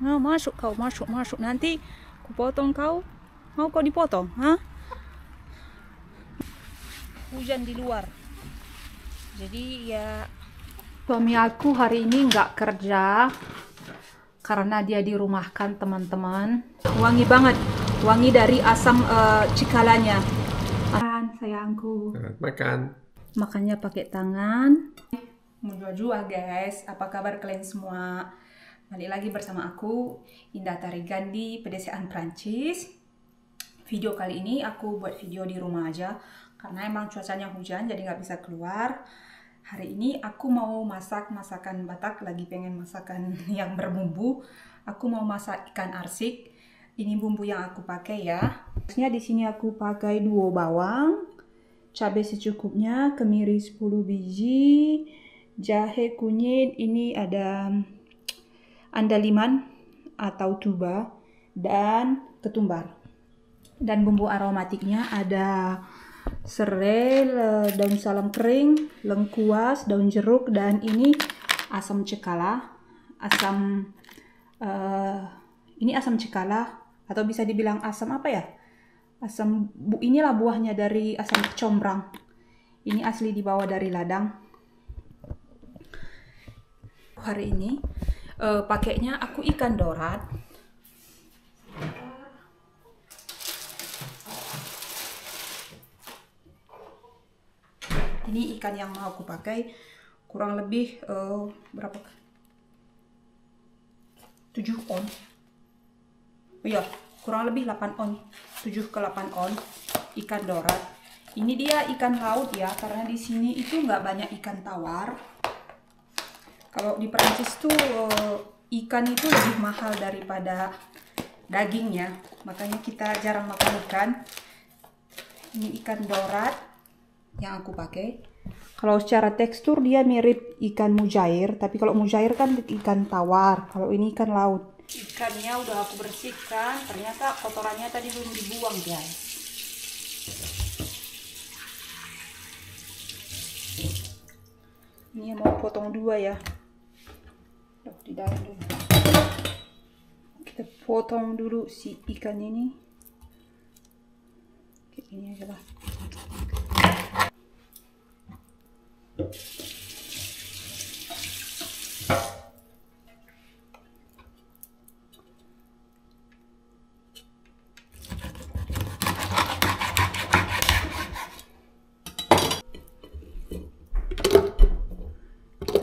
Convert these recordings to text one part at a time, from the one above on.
Nah, masuk kau, masuk. Nanti kupotong kau. Mau kau dipotong? Hah? Hujan di luar. Jadi ya suami aku hari ini nggak kerja karena dia dirumahkan, teman-teman. Wangi banget. Wangi dari asam cikalanya. Makan, sayangku. Makan. Makannya pakai tangan. Menjua guys, apa kabar kalian semua? Balik lagi bersama aku, Indah Tarigandi, pedesaan Prancis. Video kali ini aku buat video di rumah aja, karena emang cuacanya hujan jadi nggak bisa keluar. Hari ini aku mau masak masakan Batak, lagi pengen masakan yang berbumbu. Aku mau masak ikan arsik. Ini bumbu yang aku pakai ya. Di sini aku pakai 2 bawang, cabai secukupnya, kemiri 10 biji, jahe kunyit, ini ada andaliman atau tuba, dan ketumbar. Dan bumbu aromatiknya ada serai, daun salam kering, lengkuas, daun jeruk, dan ini asam cekala. Ini asam cekala atau bisa dibilang asam apa ya? Inilah buahnya dari asam kecombrang. Ini asli dibawa dari ladang. Hari ini pakainya aku ikan dorat. Ini ikan yang mau aku pakai kurang lebih berapa? 7 on. Oh iya, kurang lebih 8 on. 7 ke 8 on ikan dorat. Ini dia ikan laut ya, karena di sini itu nggak banyak ikan tawar. Kalau di Perancis tuh ikan itu lebih mahal daripada dagingnya, makanya kita jarang makan ikan. Ini ikan dorat yang aku pakai. Kalau secara tekstur dia mirip ikan mujair, tapi kalau mujair kan ikan tawar, kalau ini ikan laut. Ikannya udah aku bersihkan, ternyata kotorannya tadi belum dibuang guys. Ini mau potong 2 ya. Di dalam dulu. Kita potong dulu si ikan ini. Kayak gini aja lah.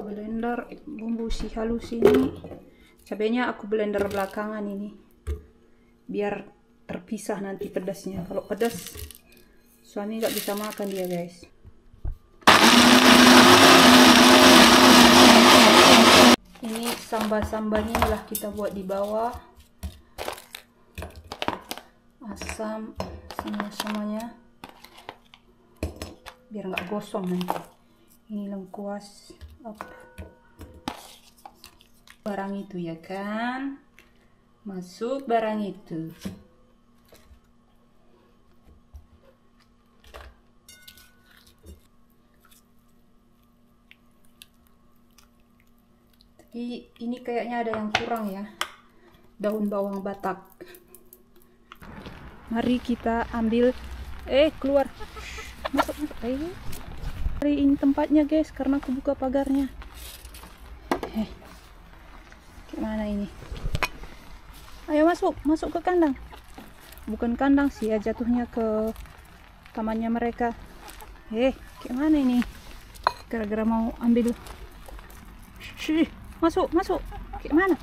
Blender bumbu si halus ini. Cabenya aku blender belakangan ini biar terpisah nanti pedasnya. Kalau pedas suami nggak bisa makan dia guys. Ini sambal-sambalnya lah kita buat di bawah. Asam semuanya biar nggak gosong nanti. Ini lengkuas barang itu ya kan, masuk barang itu. Tapi ini kayaknya ada yang kurang ya, daun bawang Batak. Mari kita ambil. Keluar, masuk. Ini tempatnya guys, karena aku buka pagarnya. Gimana ini? Ayo masuk ke kandang. Bukan kandang sih ya, jatuhnya ke tamannya mereka. Gimana ini? Gara-gara mau ambil. Masuk. Gimana?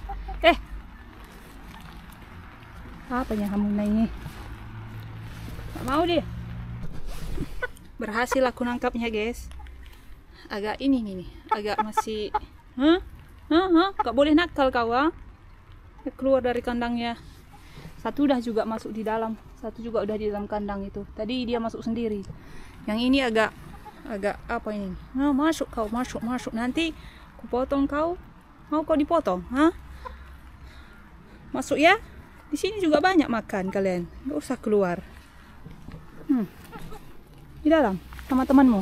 Apanya kamu ini? Gak mau dia. Berhasil aku nangkapnya guys. Agak ini nih, agak masih gak boleh nakal kau keluar dari kandangnya. Satu udah juga masuk di dalam, satu juga udah di dalam kandang itu. Tadi dia masuk sendiri. Yang ini agak apa ini? Masuk kau, masuk. Nanti kupotong kau. Mau kau dipotong? Masuk ya. Di sini juga banyak makan kalian. Gak usah keluar. Di dalam sama temanmu.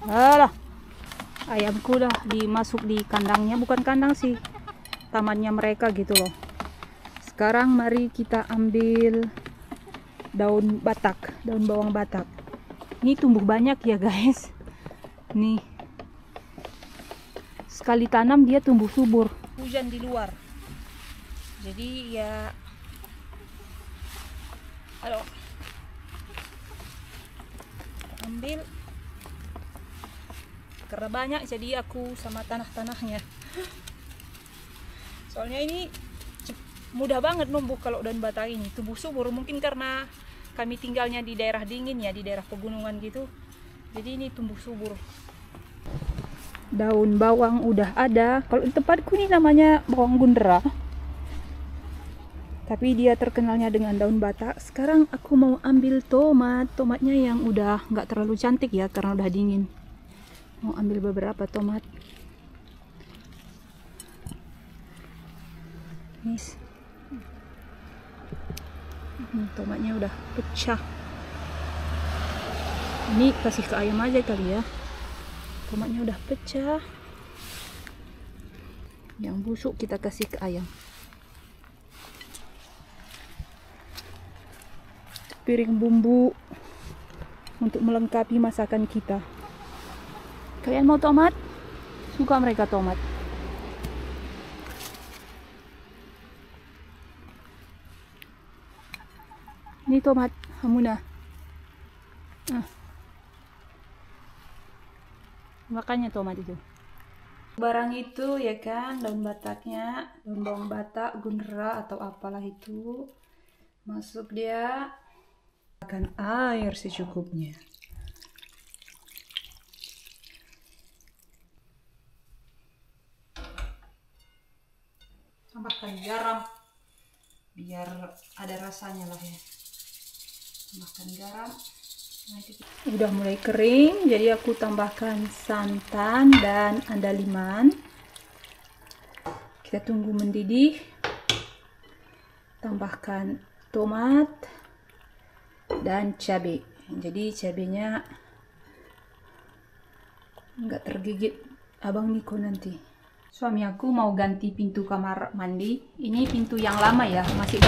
Alah, ayamku dah dimasuk di kandangnya, bukan kandang sih, tamannya mereka gitu loh. Sekarang mari kita ambil daun batak, daun bawang batak. Ini tumbuh banyak ya guys. Nih, sekali tanam dia tumbuh subur. Hujan di luar, jadi ya aduh, ambil karena banyak, jadi aku sama tanah-tanahnya. Soalnya ini mudah banget numbuh kalau daun batak ini, tumbuh subur. Mungkin karena kami tinggalnya di daerah dingin ya, di daerah pegunungan gitu, jadi ini tumbuh subur. Daun bawang udah ada. Kalau di tempatku ini namanya bawang gundera, tapi dia terkenalnya dengan daun batak. Sekarang aku mau ambil tomat. Tomatnya yang udah nggak terlalu cantik ya, karena udah dingin. Mau ambil beberapa tomat. Nih, tomatnya udah pecah. Ini kasih ke ayam aja kali ya. Tomatnya udah pecah. Yang busuk kita kasih ke ayam. Piring bumbu untuk melengkapi masakan kita. Kalian mau tomat? Suka mereka tomat. Ini tomat Hamuna. Makanya tomat itu. Barang itu ya kan, daun bataknya, daun bawang batak, gundera atau apalah itu. Masuk dia. Akan air secukupnya. Tambahkan garam biar ada rasanya lah ya. Tambahkan garam. Udah mulai kering, jadi aku tambahkan santan dan andaliman. Kita tunggu mendidih. Tambahkan tomat dan cabai. Jadi cabenya nggak tergigit abang Niko nanti. Suami aku mau ganti pintu kamar mandi. Ini pintu yang lama ya, masih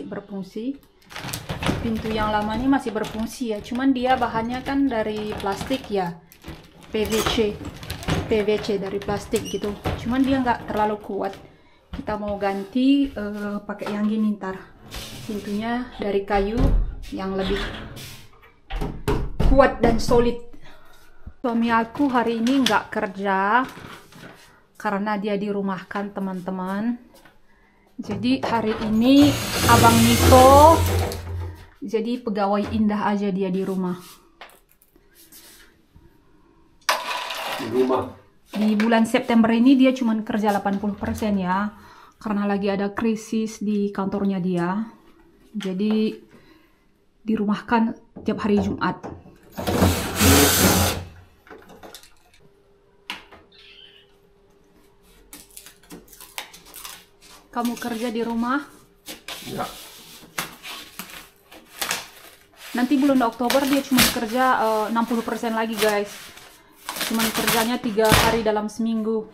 berfungsi. Pintu yang lama ini masih berfungsi ya, cuman dia bahannya kan dari plastik ya, PVC dari plastik gitu, cuman dia nggak terlalu kuat. Kita mau ganti pakai yang gini ntar, pintunya dari kayu yang lebih kuat dan solid. Suami aku hari ini nggak kerja karena dia dirumahkan teman-teman. Jadi hari ini abang Niko jadi pegawai indah aja dia di rumah. Di bulan September ini dia cuma kerja 80% ya. Karena lagi ada krisis di kantornya dia. Jadi dirumahkan tiap hari Jumat. Kamu kerja di rumah? Ya. Nanti bulan Oktober dia cuma kerja 60% lagi guys. Cuman kerjanya 3 hari dalam seminggu.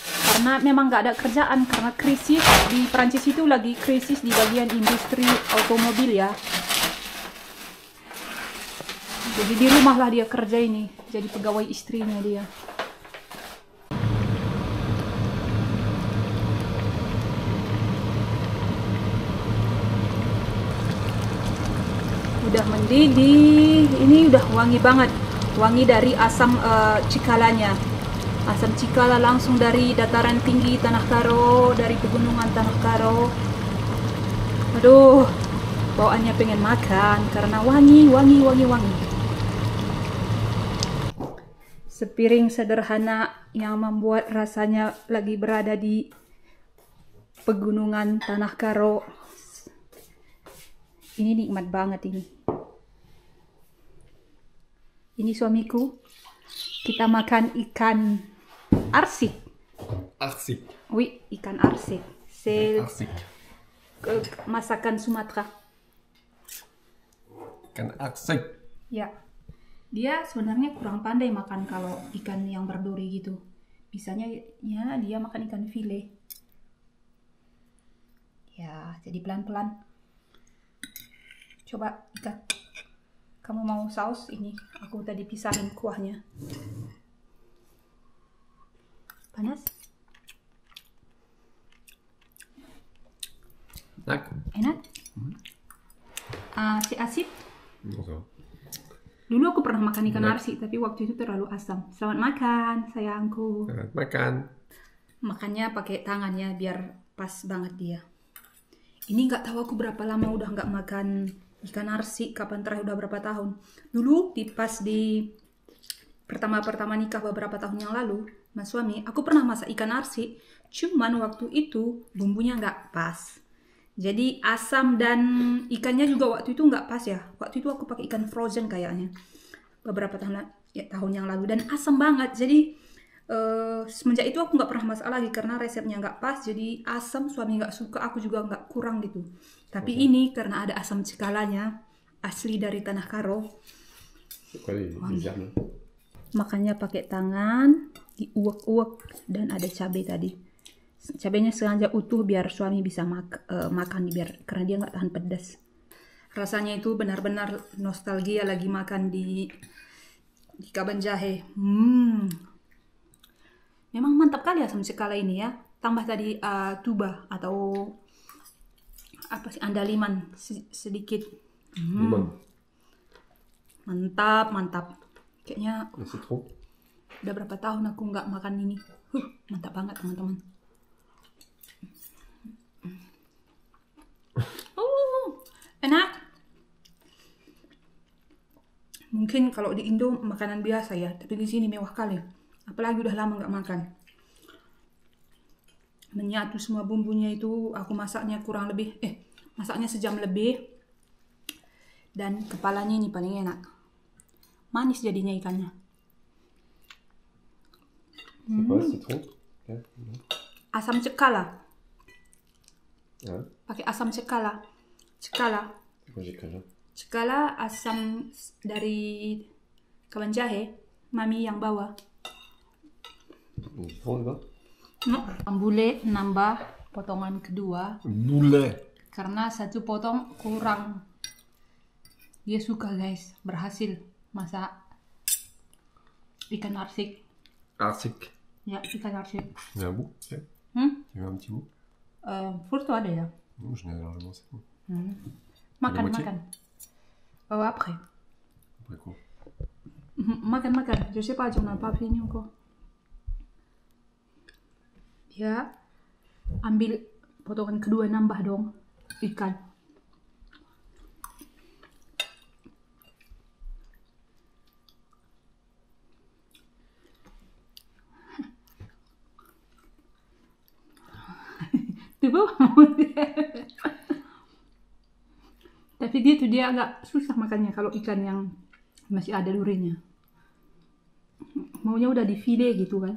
Karena memang nggak ada kerjaan, karena krisis di Prancis itu lagi krisis di bagian industri otomobil ya. Jadi di rumah lah dia kerja ini, jadi pegawai istrinya dia. Udah mendidih, ini udah wangi banget, wangi dari asam cikalanya, asam cikala langsung dari dataran tinggi Tanah Karo, dari pegunungan Tanah Karo. Aduh, bawaannya pengen makan karena wangi. Sepiring sederhana yang membuat rasanya lagi berada di pegunungan Tanah Karo. Ini nikmat banget ini. Ini suamiku. Kita makan ikan arsik. Arsik. Oui, ikan arsik. Arsik. Masakan Sumatera. Ikan arsik. Ya. Dia sebenarnya kurang pandai makan kalau ikan yang berduri gitu. Bisanya ya dia makan ikan file. Ya, jadi pelan-pelan. Coba Ika, kamu mau saus ini? Aku tadi pisahin kuahnya. Panas? Enak. Enak? Asik? Oke. Dulu aku pernah makan ikan Enak. arsi, tapi waktu itu terlalu asam. Selamat makan, sayangku. Selamat makan. Makannya pakai tangannya biar pas banget dia. Ini nggak tahu aku berapa lama udah nggak makan ikan arsi. Kapan terakhir, udah berapa tahun. Dulu pas di pertama nikah beberapa tahun yang lalu, mas suami, aku pernah masak ikan arsi. Cuman waktu itu bumbunya nggak pas. Jadi asam dan ikannya juga waktu itu nggak pas ya. Waktu itu aku pakai ikan frozen kayaknya. Beberapa tahun yang lalu. Dan asam banget. Jadi semenjak itu aku nggak pernah masak lagi. Karena resepnya nggak pas. Jadi asam, suami nggak suka. Aku juga nggak kurang gitu. Tapi ini karena ada asam cekalanya. Asli dari Tanah Karo. Makannya pakai tangan. Diuek-uek. Dan ada cabai tadi. Cabenya sengaja utuh biar suami bisa makan karena dia nggak tahan pedas. Rasanya itu benar-benar nostalgia lagi makan di Kaban Jahe. Memang mantap kali asam cekala ini ya. Tambah tadi tuba atau apa sih, andaliman sedikit. Mantap. Kayaknya udah berapa tahun aku nggak makan ini. Mantap banget teman-teman. Enak. Mungkin kalau di Indo makanan biasa ya, tapi di sini mewah kali. Apalagi udah lama nggak makan. Menyatu semua bumbunya itu, aku masaknya masaknya sejam lebih. Dan kepalanya ini paling enak. Manis jadinya ikannya. Asam cekala. Pakai asam cekala. Cekala asam dari Kaban Jahe, mami yang bawa. Bule nambah potongan kedua. Karena satu potong kurang. Dia suka guys, berhasil masak ikan arsik. Arsik. Ya, ikan arsik. Tu veux un petit bout? Furto ada ya? Non, je n'ai largement c'est bon. Makan. Oh, après. Après quoi? Makan. Je sais pas, on n'a pas fini encore. Ya, ambil potongan kedua, nambah dong ikan. Tapi dia agak susah makannya kalau ikan yang masih ada durinya. Maunya udah di file gitu kan.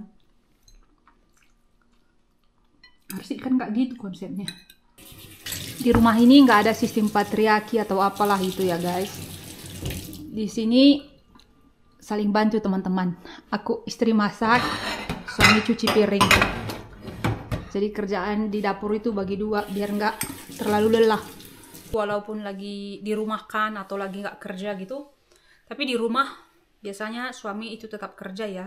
Harus kan nggak gitu konsepnya. Di rumah ini nggak ada sistem patriarki atau apalah itu ya guys. Di sini saling bantu teman-teman. Aku istri masak, suami cuci piring. Jadi kerjaan di dapur itu bagi dua biar nggak terlalu lelah. Walaupun lagi dirumahkan atau lagi nggak kerja gitu, tapi di rumah biasanya suami itu tetap kerja ya.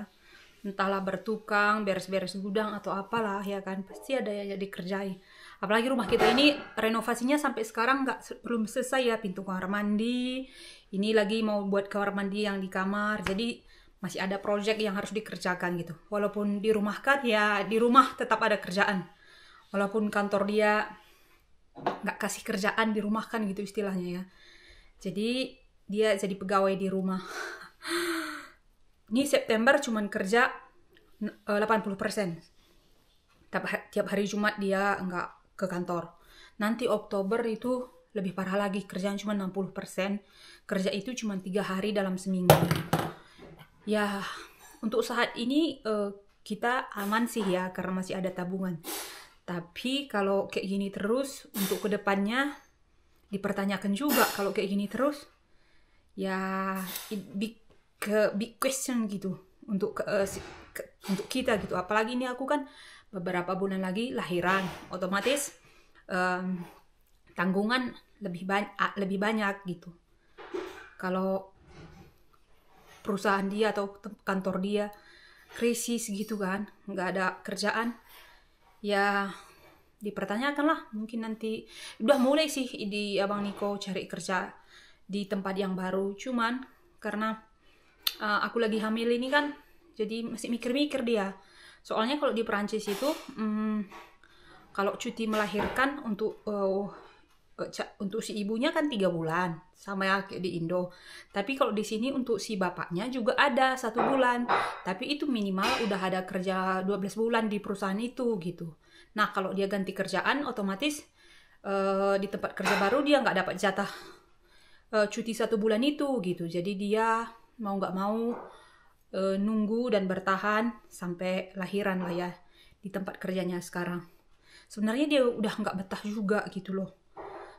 Entahlah bertukang, beres-beres gudang atau apalah ya kan, pasti ada yang dikerjai. Apalagi rumah kita ini renovasinya sampai sekarang belum selesai ya, pintu kamar mandi. Ini lagi mau buat kamar mandi yang di kamar, jadi masih ada project yang harus dikerjakan gitu. Walaupun dirumahkan ya di rumah tetap ada kerjaan. Walaupun kantor dia nggak kasih kerjaan, dirumahkan gitu istilahnya ya. Jadi dia jadi pegawai di rumah. Ini September cuman kerja 80%. Tiap hari Jumat dia nggak ke kantor. Nanti Oktober itu lebih parah lagi, kerjaan cuma 60%. Kerja itu cuma 3 hari dalam seminggu. Ya, untuk saat ini kita aman sih ya, karena masih ada tabungan. Tapi kalau kayak gini terus, untuk kedepannya dipertanyakan juga kalau kayak gini terus. Ya, ke big question gitu untuk untuk kita gitu. Apalagi ini aku kan beberapa bulan lagi lahiran, otomatis tanggungan lebih banyak gitu. Kalau perusahaan dia atau kantor dia krisis gitu kan, nggak ada kerjaan, ya dipertanyakan lah. Mungkin nanti udah mulai sih di Abang Niko cari kerja di tempat yang baru. Cuman karena aku lagi hamil ini kan, jadi masih mikir-mikir dia. Soalnya kalau di Perancis itu kalau cuti melahirkan untuk si ibunya kan 3 bulan, sama ya kayak di Indo. Tapi kalau di sini untuk si bapaknya juga ada 1 bulan. Tapi itu minimal udah ada kerja 12 bulan di perusahaan itu gitu. Nah kalau dia ganti kerjaan, otomatis di tempat kerja baru dia nggak dapat jatah cuti 1 bulan itu gitu. Jadi dia mau nggak mau nunggu dan bertahan sampai lahiran lah ya di tempat kerjanya sekarang. Sebenarnya dia udah nggak betah juga gitu loh.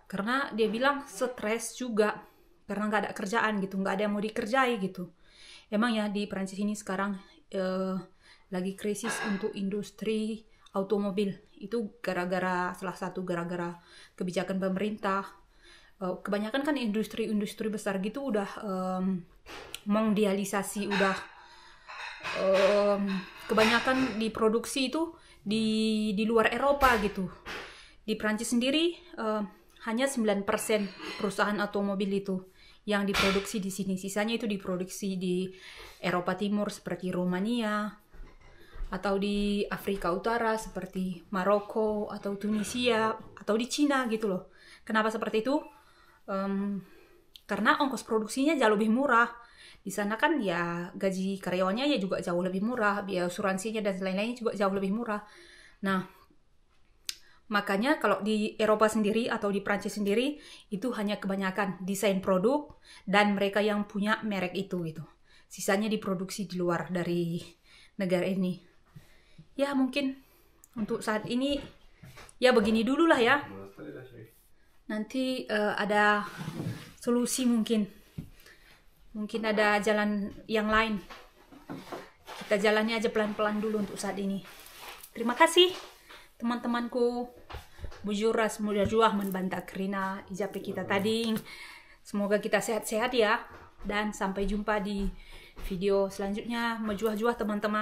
Karena dia bilang stres juga karena nggak ada kerjaan gitu, nggak ada yang mau dikerjai gitu. Emang ya di Perancis ini sekarang lagi krisis untuk industri automobil. Itu salah satu gara-gara kebijakan pemerintah. Kebanyakan kan industri-industri besar gitu udah mondialisasi, udah kebanyakan diproduksi itu di luar Eropa gitu. Di Perancis sendiri hanya 9% perusahaan otomobil itu yang diproduksi di sini. Sisanya itu diproduksi di Eropa Timur seperti Rumania, atau di Afrika Utara seperti Maroko atau Tunisia, atau di Cina gitu loh. Kenapa seperti itu? Karena ongkos produksinya jauh lebih murah. Di sana kan ya gaji karyawannya ya juga jauh lebih murah, biaya asuransinya dan lain-lainnya juga jauh lebih murah. Nah, makanya kalau di Eropa sendiri atau di Prancis sendiri itu hanya kebanyakan desain produk dan mereka yang punya merek itu gitu. Sisanya diproduksi di luar dari negara ini. Ya mungkin untuk saat ini ya begini dulu lah ya. Nanti ada solusi mungkin ada jalan yang lain. Kita jalani aja pelan-pelan dulu untuk saat ini. Terima kasih teman-temanku. Bujuras mudah juah membantah kerina ijape kita tadi. Semoga kita sehat-sehat ya. Dan sampai jumpa di video selanjutnya. Mejuah-juah teman-teman.